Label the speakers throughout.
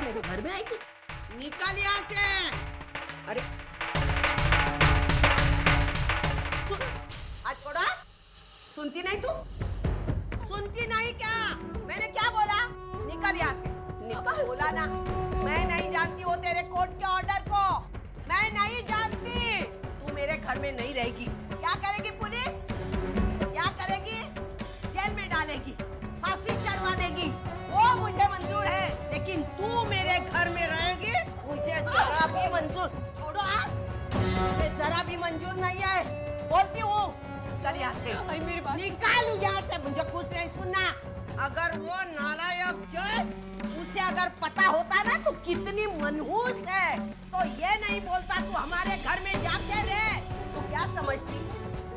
Speaker 1: मेरे घर में आएगी? निकल यहाँ से। अरे सुन, आज छोड़ा। सुनती नहीं तू? सुनती नहीं क्या? मैंने क्या बोला? निकल यहाँ से। निकल बोला ना। मैं नहीं जानती वो तेरे कोर्ट के ऑर्डर को। मैं नहीं जानती। तू मेरे घर में नहीं रहेगी। क्या करेगी पुलिस? क्या करेगी? जेल में डालेगी, फांसी चढ़वा देगी, वो मुझे मंजूर है। लेकिन तू मेरे घर में रहेगी, मुझे जरा भी मंजूर। छोड़ो आप, मुझे जरा भी मंजूर नहीं है। बोलती हूँ निकल यहाँ से।
Speaker 2: मेरी बात
Speaker 1: निकालू यहाँ से। मुझे कुछ नहीं सुनना। अगर वो नालायक जज उसे अगर पता होता ना तू कितनी मनहूस है तो ये नहीं बोलता तू हमारे घर में जाके रहे। तू क्या समझती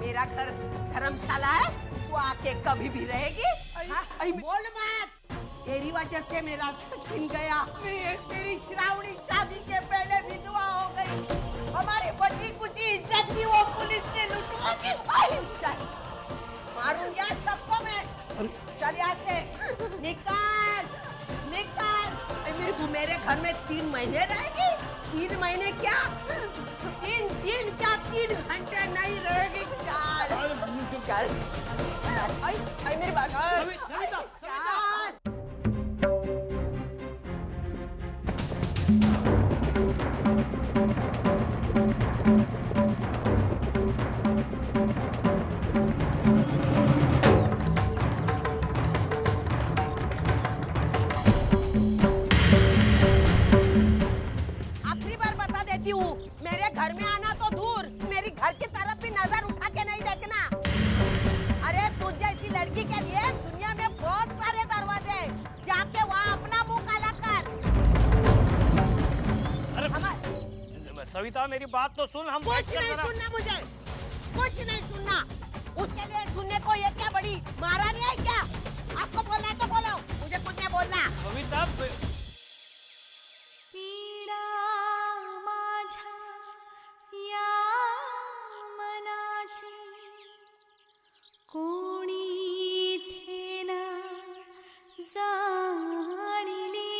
Speaker 1: मेरा घर धर्मशाला है? तू आके कभी भी रहेगी? बोल मत। तेरी वजह से मेरा सचिन गया। मेरी श्रावणी शादी के पहले विधवा हो गई। हमारी बची कुची इज्जत थी वो पुलिस ने लुटवा दी। मारूंगी आज सबको मैं। चल यहाँ से। निकाल निकाल। तू मेरे घर में 3 महीने रहेगी? 3 महीने क्या? 3 घंटे नहीं रहेगी। चल
Speaker 2: मेरी बात
Speaker 1: चल। आखिरी बार बता देती हूँ, मेरे घर में आना तो दूर, मेरी घर की तरफ भी नजर उठा के नहीं देखना। अरे तुझ जैसी लड़की के लिए दुनिया में बहुत सारे दरवाजे, जाके वहाँ अपना मुंह काला कर।
Speaker 3: अरे सविता मेरी बात तो सुन। हम
Speaker 1: कुछ नहीं सुनना, मुझे कुछ नहीं सुनना। उसके लिए सुनने को ये क्या बड़ी महारानी है क्या? आपको बोलना है तो बोलो, मुझे कुछ नहीं बोलना।
Speaker 3: सविता
Speaker 4: पीड़ा माझा या मनाची कोणी थेना जाणली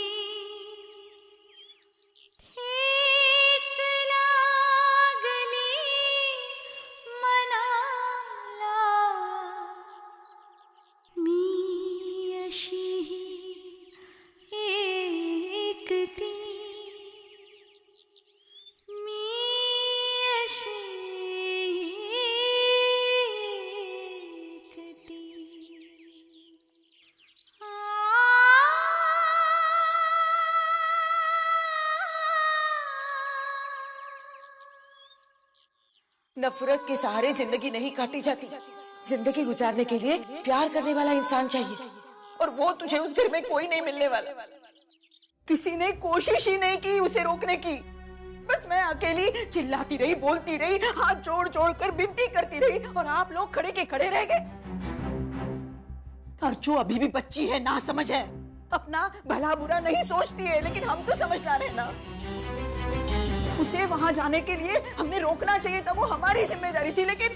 Speaker 4: ठेच लागली मनाला मी अशी एकटी मी अशी एकटी
Speaker 5: नफरत के सहारे जिंदगी नहीं काटी जाती। जिंदगी गुजारने के लिए प्यार करने वाला इंसान चाहिए, और वो तुझे उस घर में कोई नहीं मिलने वाला। किसी ने कोशिश ही नहीं की उसे रोकने की। बस मैं अकेली चिल्लाती रही, बोलती रही, हाथ जोड़ जोड़ कर विनती करती रही, और आप लोग खड़े के खड़े रह गए। अर्चू अभी भी बच्ची है, ना समझ है, अपना भला बुरा नहीं सोचती है, लेकिन हम तो समझदार है ना। उसे वहां जाने के लिए हमने रोकना चाहिए था, वो हमारी जिम्मेदारी थी, लेकिन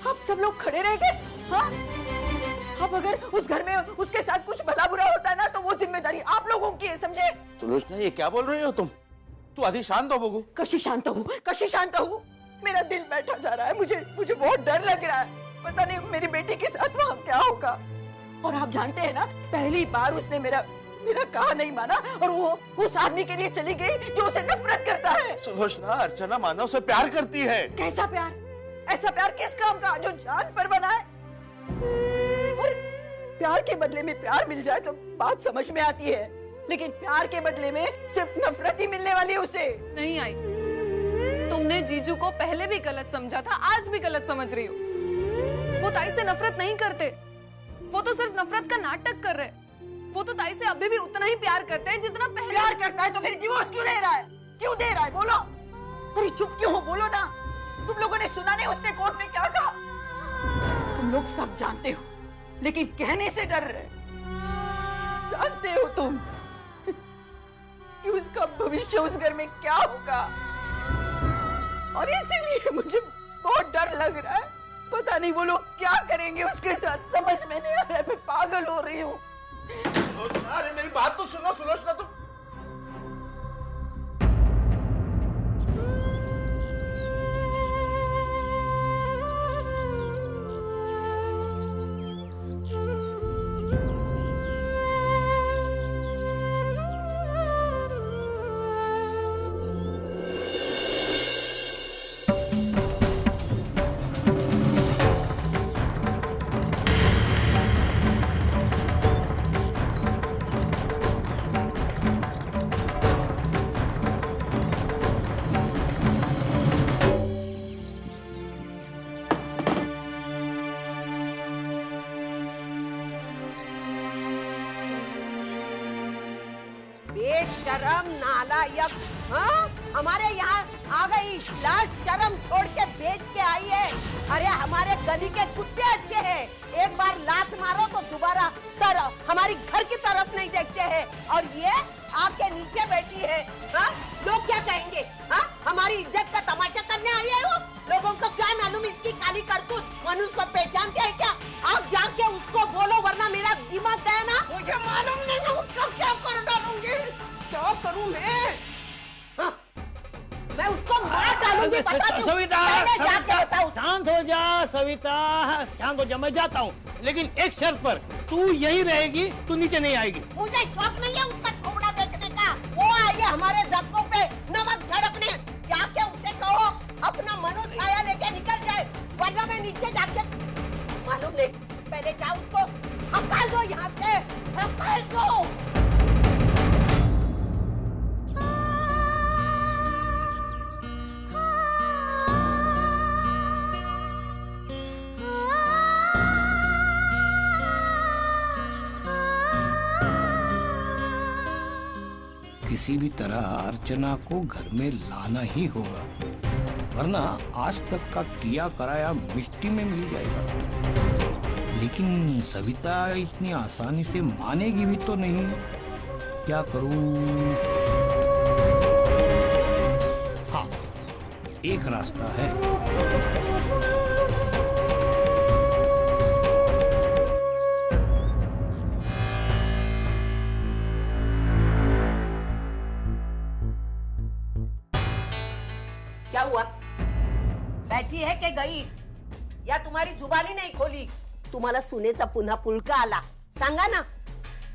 Speaker 5: आप सब लोग खड़े रह गए। हाँ, अब अगर उस घर में उसके साथ कुछ भला बुरा होता ना तो वो जिम्मेदारी आप लोगों की है, समझे?
Speaker 6: सुलोचना, ये क्या बोल रही हो तुम? तू आधी शांत हो बगू।
Speaker 5: कशी शांत हूँ। मेरा दिल बैठा जा रहा है, मुझे बहुत डर लग रहा है। पता नहीं मेरी बेटी के साथ वहाँ क्या होगा। और आप जानते हैं ना, पहली बार उसने मेरा कहा नहीं माना, और वो उस आदमी के लिए चली गई जो उसे नफरत करता है।
Speaker 6: सुलोचना, अर्चना मानव से प्यार करती है।
Speaker 5: कैसा प्यार? ऐसा प्यार किस काम का जो जान पर बना है? और प्यार के बदले में प्यार मिल जाए तो बात समझ में आती है, लेकिन प्यार के बदले में सिर्फ नफरत ही मिलने वाली है उसे।
Speaker 2: नहीं आई। तुमने जीजू को पहले भी गलत समझा था, आज भी गलत समझ रही हो। वो ताई से नफरत नहीं करते, वो तो सिर्फ नफरत का नाटक कर रहे। वो तो ताई से अभी भी उतना ही प्यार करते हैं जितना पहले।
Speaker 5: प्यार करता है तो फिर डिवोर्स क्यों दे रहा है? क्यों दे रहा है? बोलो। अरे चुप क्यों हो? बोलो ना। तुम लोगों ने सुना नहीं उसने कोर्ट में क्या कहा? तुम लोग सब जानते हो, लेकिन कहने से डर रहे। जानते हो तुम कि उसका भविष्य उस घर में क्या होगा, और इसीलिए मुझे बहुत डर लग रहा है। पता नहीं वो लोग क्या करेंगे उसके साथ, समझ में नहीं आ रहा है। मैं पागल हो रही हूँ।
Speaker 6: अरे मेरी बात तो सुनो सुलोचना, तुम
Speaker 1: बेशरम नालायक, हाँ? हमारे यहाँ आ गई, लाज शर्म छोड़ के बेच के आई है। अरे हमारे गली के कुत्ते अच्छे हैं, एक बार लात मारो तो दोबारा हमारी घर की तरफ नहीं देखते हैं, और ये आपके नीचे बैठी है, हाँ? लोग क्या कहेंगे? हाँ? हमारी इज्जत का तमाशा करने आई है वो? लोगों को क्या मालूम इसकी काली करतूत? मनुष्य को पहचानते हैं क्या? आप जाके उसको बोलो, वरना मेरा दिमाग गया ना। मुझे मालूम नहीं, मैं उसका क्या कर डालूंगी। क्या करूं मैं? हाँ? मैं उसको मार डालूंगी, बताती हूँ।
Speaker 3: सविता,
Speaker 1: पहले जाके
Speaker 3: सविता,
Speaker 1: बताओ।
Speaker 3: शांत हो जा सविता, शांत हो जा, मैं जाता हूँ, लेकिन एक शर्त पर, तू यही रहेगी, तू नीचे नहीं आएगी।
Speaker 1: मुझे शौक नहीं है उसका थोबड़ा देखने का। वो आई है हमारे जख्मों पे नमक छिड़कने। जाके उसे कहो अपना मनुष्य छाया लेके निकल जाए, वरना मैं नीचे जाके मालूम नहीं। पहले जाओ उसको हकाल दो यहाँ से, हकाल दो।
Speaker 3: किसी भी तरह अर्चना को घर में लाना ही होगा, वरना आज तक का किया कराया मिट्टी में मिल जाएगा। लेकिन सविता इतनी आसानी से मानेगी भी तो नहीं। क्या करूं? हाँ, एक रास्ता है।
Speaker 1: क्या हुआ? बैठी है कि गई? या तुम्हारी जुबानी नहीं खोली? तुम्हाला सुनेचा पुन्हा पुलका आला, सांगा ना।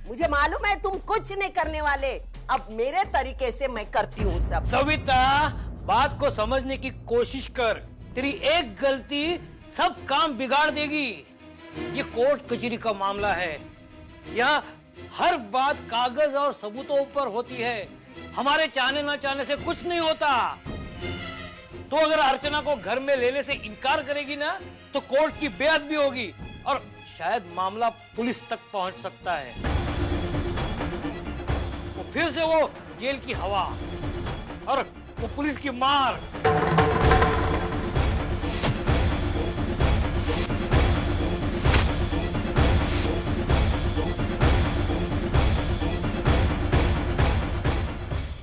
Speaker 1: मुझे मालूम है तुम कुछ नहीं करने वाले, अब मेरे तरीके से मैं करती हूँ सब।
Speaker 3: सविता, बात को समझने की कोशिश कर, तेरी एक गलती सब काम बिगाड़ देगी। ये कोर्ट कचहरी का मामला है, यहाँ हर बात कागज और सबूतों पर होती है। हमारे चाहने ना चाहने से कुछ नहीं होता। तो अगर अर्चना को घर में लेने से इनकार करेगी ना, तो कोर्ट की बेअदबी होगी और शायद मामला पुलिस तक पहुंच सकता है। तो फिर से वो जेल की हवा और वो पुलिस की मार।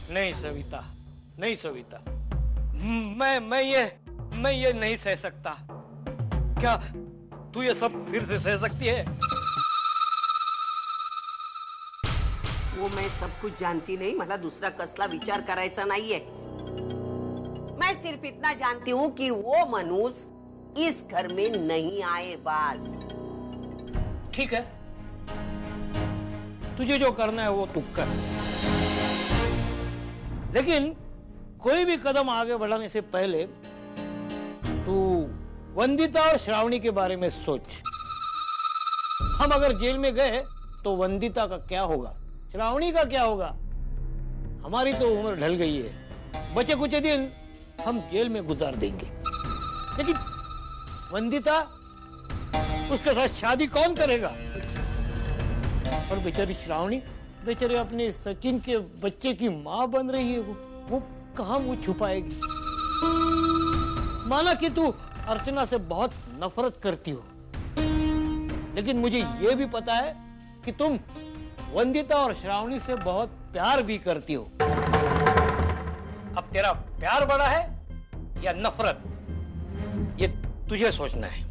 Speaker 3: नहीं सविता, नहीं सविता, मैं ये नहीं सह सकता। क्या तू ये सब फिर से सह सकती है?
Speaker 1: वो मैं सब कुछ जानती नहीं, मला दूसरा कसला विचार करायचा नाहीये। मैं सिर्फ इतना जानती हूँ कि वो मनुष्य इस घर में नहीं आए, बस।
Speaker 3: ठीक है, तुझे जो करना है वो तू कर, लेकिन कोई भी कदम आगे बढ़ाने से पहले तू वंदिता और श्रावणी के बारे में सोच। हम अगर जेल में गए तो वंदिता का क्या होगा, श्रावणी का क्या होगा? हमारी तो उम्र ढल गई है, बचे कुछ दिन हम जेल में गुजार देंगे, लेकिन वंदिता, उसके साथ शादी कौन करेगा? और बेचारी श्रावणी, बेचारे अपने सचिन के बच्चे की माँ बन रही है, वो कहाँ मुंह छुपाएगी? माना कि तू अर्चना से बहुत नफरत करती हो, लेकिन मुझे ये भी पता है कि तुम वंदिता और श्रावणी से बहुत प्यार भी करती हो। अब तेरा प्यार बड़ा है या नफरत, ये तुझे सोचना है।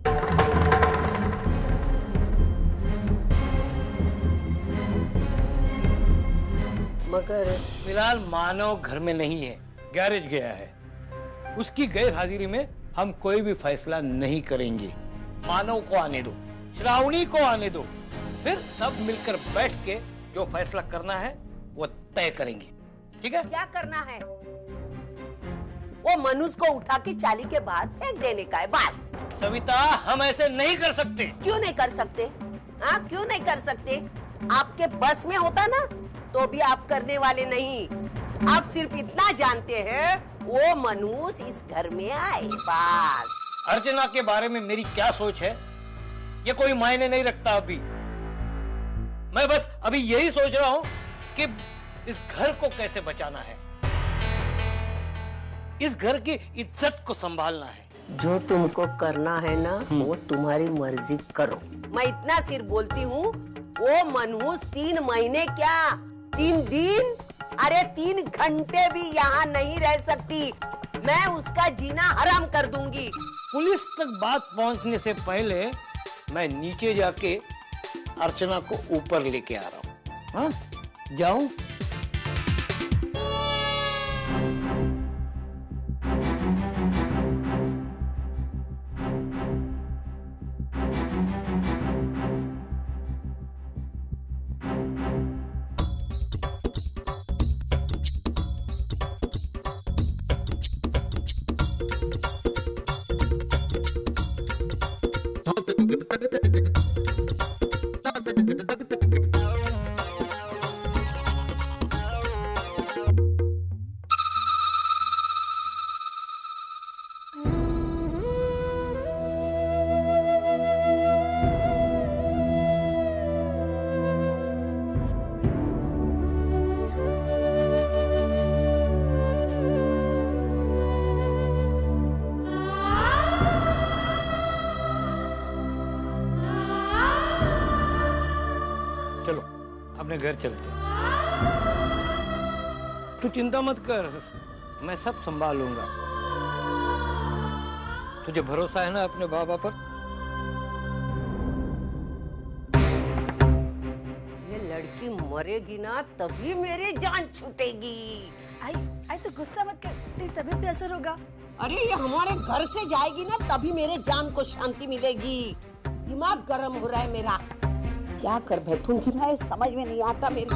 Speaker 1: मगर
Speaker 3: फिलहाल मानव घर में नहीं है, गैरेज गया है। उसकी गैर हाजिरी में हम कोई भी फैसला नहीं करेंगे। मानव को आने दो, श्रावणी को आने दो, फिर सब मिलकर बैठ के जो फैसला करना है वो तय करेंगे। ठीक है?
Speaker 1: क्या करना है? वो मनुष्य को उठा के चाली के बाहर फेंक देने का है, बस।
Speaker 3: सविता, हम ऐसे नहीं कर सकते।
Speaker 1: क्यों नहीं कर सकते? हाँ, क्यों नहीं कर सकते? आपके बस में होता ना तो भी आप करने वाले नहीं। आप सिर्फ इतना जानते हैं, वो मनुष्य इस घर में आए, बस।
Speaker 3: अर्चना के बारे में मेरी क्या सोच है ये कोई मायने नहीं रखता। अभी मैं बस अभी यही सोच रहा हूँ कि इस घर को कैसे बचाना है, इस घर की इज्जत को संभालना है।
Speaker 1: जो तुमको करना है ना वो तुम्हारी मर्जी करो। मैं इतना सिर्फ बोलती हूँ, वो मनहूस 3 महीने क्या 3 दिन, अरे 3 घंटे भी यहाँ नहीं रह सकती। मैं उसका जीना हराम कर दूंगी।
Speaker 3: पुलिस तक बात पहुंचने से पहले मैं नीचे जाके अर्चना को ऊपर लेके आ रहा हूँ। हाँ, जाऊं? चलो अपने घर चलते हैं। तू चिंता मत कर, मैं सब संभाल लूंगा। तुझे भरोसा है ना अपने बाबा पर?
Speaker 1: ये लड़की मरेगी ना तभी मेरी जान छूटेगी।
Speaker 7: आई तो गुस्सा मत कर, तेरी तबीयत पे असर होगा।
Speaker 1: अरे ये हमारे घर से जाएगी ना तभी मेरे जान को शांति मिलेगी। दिमाग गर्म हो रहा है मेरा, क्या कर बैठूंगी मैं समझ में नहीं आता मेरी।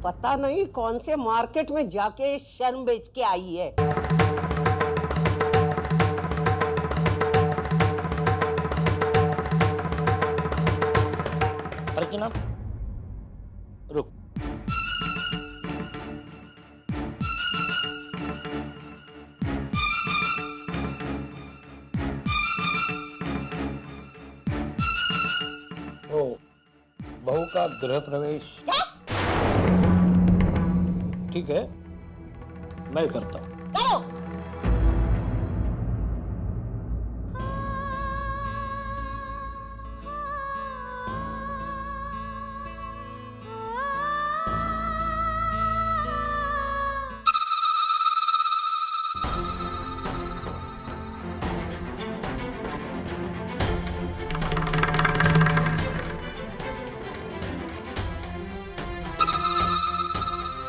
Speaker 1: पता नहीं कौन से मार्केट में जाके शर्म बेच के आई है।
Speaker 3: अर्चना रुक। ओ, बहू का गृह प्रवेश ठीक है, मैं करता हूँ।
Speaker 1: करो।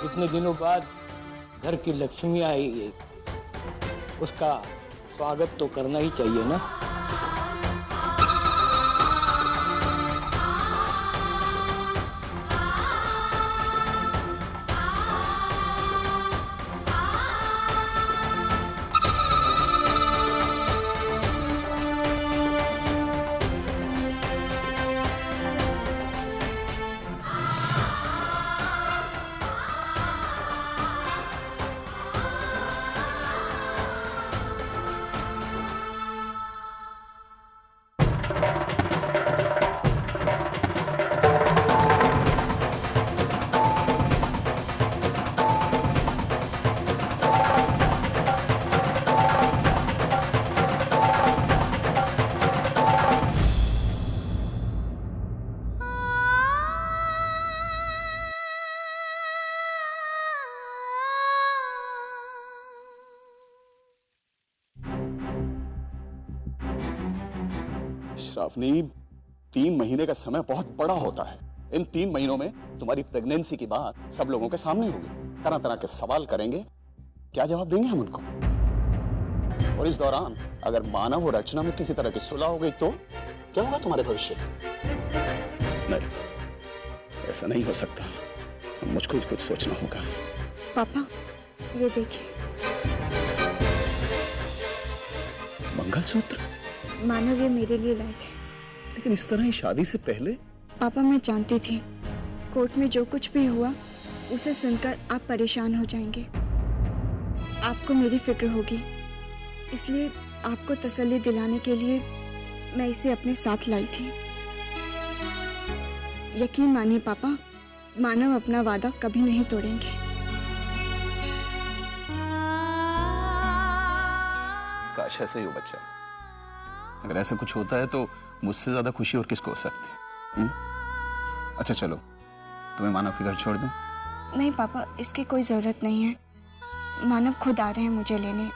Speaker 3: इतने दिनों बाद घर की लक्ष्मी आई है, उसका स्वागत तो करना ही चाहिए ना।
Speaker 6: श्रावणी, 3 महीने का समय बहुत बड़ा होता है। इन 3 महीनों में तुम्हारी प्रेगनेंसी की बात सब लोगों के सामने होगी। तरह तरह के सवाल करेंगे, क्या जवाब देंगे हम उनको? और इस दौरान अगर मानव और रचना में किसी तरह की सुलह हो गई तो क्या होगा तुम्हारे भविष्य? नहीं, ऐसा नहीं हो सकता। मुझको कुछ सोचना होगा।
Speaker 7: पापा ये देखिए,
Speaker 6: मंगलसूत्र।
Speaker 7: मानव ये मेरे लिए लाए थे।
Speaker 6: लेकिन इस तरह ही शादी से पहले?
Speaker 7: पापा मैं जानती थी कोर्ट में जो कुछ भी हुआ उसे सुनकर आप परेशान हो जाएंगे, आपको मेरी फिक्र होगी, इसलिए आपको तसल्ली दिलाने के लिए मैं इसे अपने साथ लाई थी। यकीन मानिए पापा, मानव अपना वादा कभी नहीं तोड़ेंगे।
Speaker 6: काश ऐसा ही हो बच्चा। अगर ऐसा कुछ होता है तो मुझसे ज्यादा खुशी और किसको हो सकती है? अच्छा चलो, तुम्हें मानव के घर छोड़ दूं?
Speaker 7: नहीं पापा, इसकी कोई जरूरत नहीं है। मानव खुद आ रहे हैं मुझे लेने,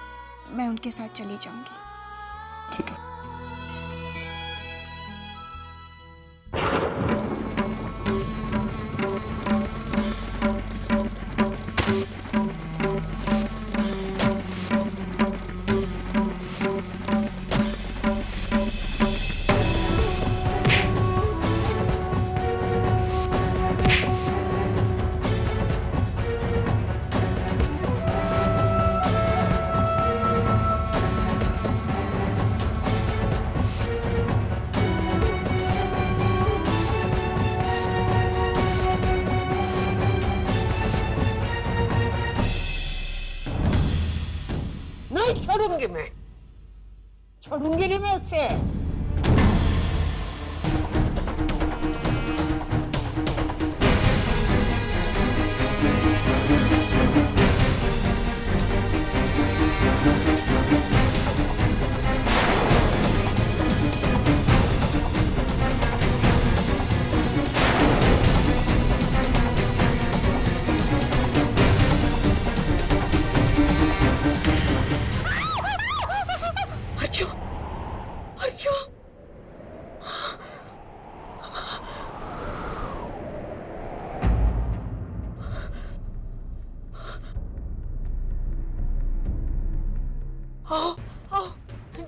Speaker 7: मैं उनके साथ चली जाऊंगी।
Speaker 6: ठीक है।
Speaker 1: नहीं छोड़ूंगी मैं, छोड़ूंगी नहीं मैं इससे।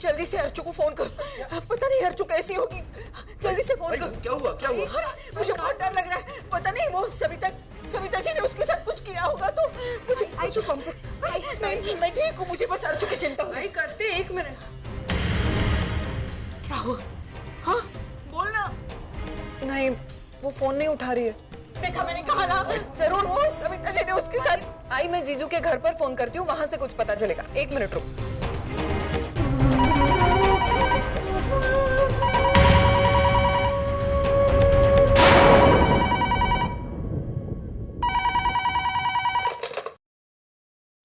Speaker 1: जल्दी से अर्चू को फोन करो। पता नहीं अर्चू कैसी होगी, जल्दी से फोन करो।
Speaker 8: क्या हुआ क्या हुआ?
Speaker 1: मुझे बहुत डर लग रहा है। पता नहीं वो सविता जी ने उसके साथ कुछ किया होगा तो मुझे। आई तो पंप नहीं, मैं ठीक हूँ, मुझे बस अर्चू की चिंता हो।
Speaker 2: नहीं करते, 1 मिनट।
Speaker 1: क्या हुआ? हाँ बोलना।
Speaker 2: नहीं, वो फोन नहीं उठा रही है।
Speaker 1: देखा, मैंने कहा ना, जरूर वो सविता जी ने उसके साथ।
Speaker 2: आई, मैं जीजू के घर पर फोन करती हूँ, वहां से कुछ पता चलेगा। 1 मिनट रुक।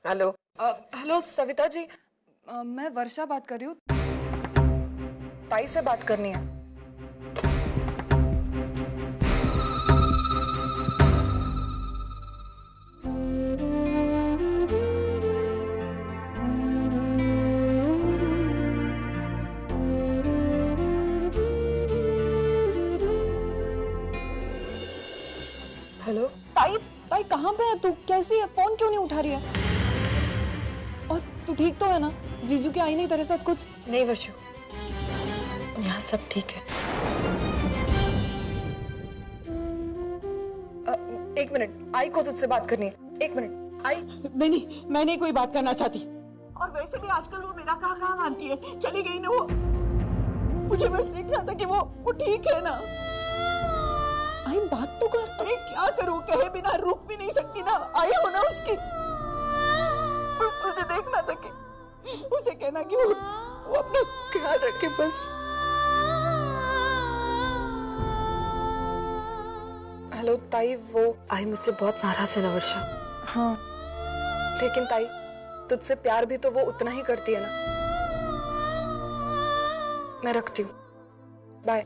Speaker 1: हेलो।
Speaker 2: हेलो सविता जी, मैं वर्षा बात कर रही हूँ। ताई से बात करनी है। हेलो ताई, ताई कहाँ पे है तू? कैसी है? फोन क्यों नहीं उठा रही है? और तू ठीक तो है ना? जीजू के आई नहीं तेरे साथ कुछ?
Speaker 1: नहीं वर्षु, यहाँ सब ठीक है।
Speaker 2: 1 मिनट, आई को तुझसे बात करनी है। 1 मिनट।
Speaker 1: आई नहीं, मैं नहीं कोई बात करना चाहती। और वैसे भी आजकल वो मेरा कहाँ मानती है, चली गई ना वो। मुझे बस देखना था कि वो ठीक है ना।
Speaker 2: आई बात तो कर।
Speaker 1: अरे क्या करूं, कहे बिना रुक भी नहीं सकती ना। आई हो ना उसकी, मुझे देखना था कि उसे कहना कि वो अपना ख्याल रखे बस।
Speaker 2: हेलो ताई, वो
Speaker 1: आई मुझसे बहुत नाराज है ना वर्षा।
Speaker 2: हाँ, लेकिन ताई तुझसे प्यार भी तो वो उतना ही करती है ना। मैं रखती हूँ, बाय।